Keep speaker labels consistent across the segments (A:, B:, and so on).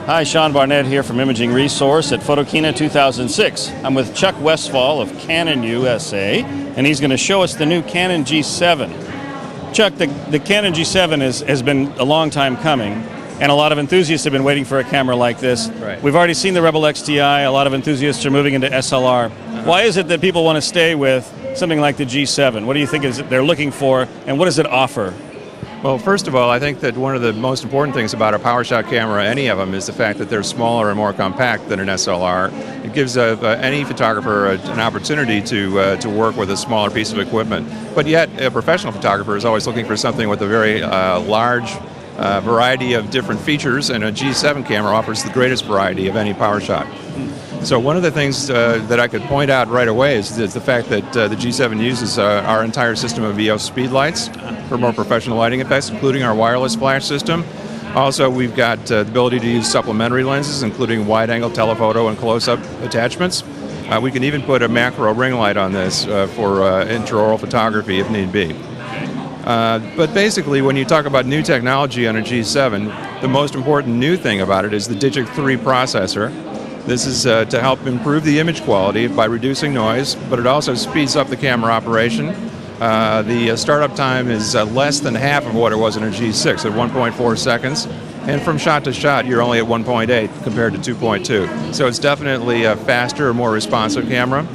A: Hi, Sean Barnett here from Imaging Resource at Photokina 2006. I'm with Chuck Westfall of Canon USA, and he's going to show us the new Canon G7. Chuck, the Canon G7 has been a long time coming, and a lot of enthusiasts have been waiting for a camera like this.
B: Right.
A: We've already seen the Rebel XTI. A lot of enthusiasts are moving into SLR. Why is it that people want to stay with something like the G7? What do you think is they're looking for, and what does it offer?
B: Well, first of all, I think that one of the most important things about a PowerShot camera, any of them, is the fact that they're smaller and more compact than an SLR. It gives any photographer an opportunity to work with a smaller piece of equipment. But yet, a professional photographer is always looking for something with a very large variety of different features, and a G7 camera offers the greatest variety of any PowerShot. So one of the things that I could point out right away is the fact that the G7 uses our entire system of EOS speed lights for more professional lighting effects, including our wireless flash system. Also, we've got the ability to use supplementary lenses, including wide-angle telephoto and close-up attachments. We can even put a macro ring light on this for intraoral photography if need be. But basically, when you talk about new technology on a G7, the most important new thing about it is the Digic 3 processor. This is to help improve the image quality by reducing noise, but it also speeds up the camera operation. The startup time is less than half of what it was in a G6 at 1.4 seconds. And from shot to shot, you're only at 1.8 compared to 2.2. So it's definitely a faster, more responsive camera.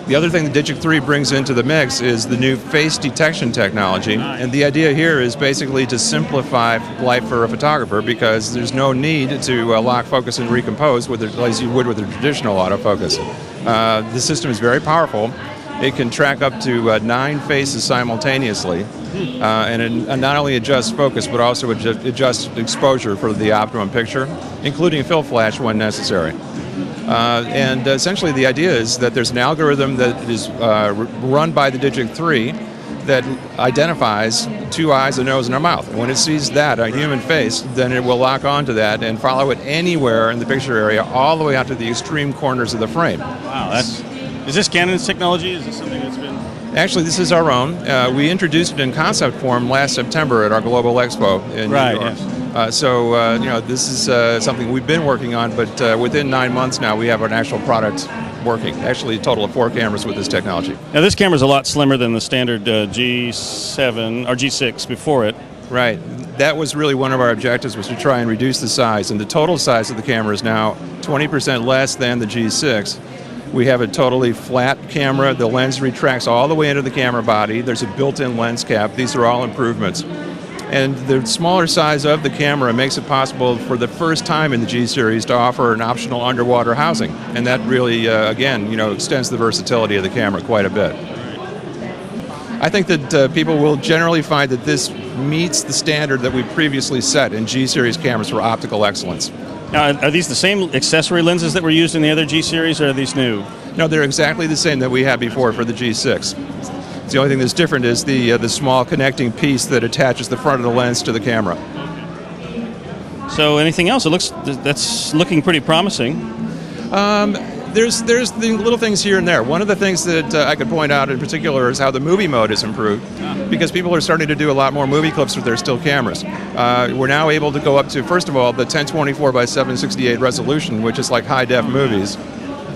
B: The other thing the Digic 3 brings into the mix is the new face detection technology. And the idea here is basically to simplify life for a photographer, because there's no need to lock, focus, and recompose as you would with a traditional autofocus. The system is very powerful. It can track up to 9 faces simultaneously, and it not only adjusts focus, but also adjusts exposure for the optimum picture, including fill flash when necessary. And essentially the idea is that there's an algorithm that is run by the Digic 3 that identifies 2 eyes, a nose, and a mouth. And when it sees that, a human face, then it will lock onto that and follow it anywhere in the picture area, all the way out to the extreme corners of the frame.
A: Wow, is this Canon's technology? Is this something that's been...
B: Actually, this is our own. We introduced it in concept form last September at our Global Expo in New York.
A: Yes.
B: So this is something we've been working on, but within 9 months now we have an actual product working. Actually, a total of 4 cameras with this technology.
A: Now this camera is a lot slimmer than the standard G7 or G6 before it.
B: Right. That was really one of our objectives, was to try and reduce the size. And the total size of the camera is now 20% less than the G6. We have a totally flat camera. The lens retracts all the way into the camera body. There's a built-in lens cap. These are all improvements. And the smaller size of the camera makes it possible for the first time in the G series to offer an optional underwater housing. And that really, again, extends the versatility of the camera quite a bit. I think that people will generally find that this meets the standard that we previously set in G series cameras for optical excellence.
A: Now, are these the same accessory lenses that were used in the other G series, or are these new?
B: No, they're exactly the same that we had before for the G6. The only thing that's different is the small connecting piece that attaches the front of the lens to the camera.
A: So anything else? That's looking pretty promising.
B: There's the little things here and there. One of the things that I could point out in particular is how the movie mode has improved, because people are starting to do a lot more movie clips with their still cameras. We're now able to go up to, first of all, the 1024 by 768 resolution, which is like high-def movies.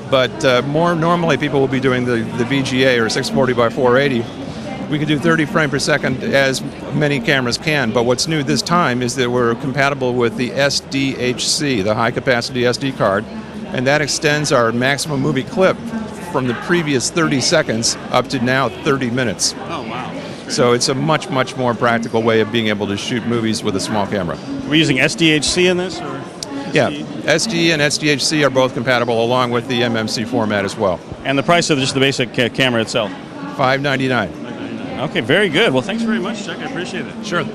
B: But more normally people will be doing the VGA or 640 by 480. We can do 30 frames per second, as many cameras can, but what's new this time is that we're compatible with the SDHC, the high-capacity SD card, and that extends our maximum movie clip from the previous 30 seconds up to now 30 minutes.
A: Oh, wow.
B: So it's a much, much more practical way of being able to shoot movies with a small camera.
A: We're using SDHC in this? Or
B: yeah, SD and SDHC are both compatible, along with the MMC format as well.
A: And the price of just the basic camera itself?
B: $599.
A: Okay, very good. Well, thanks very much, Chuck. I appreciate it.
B: Sure.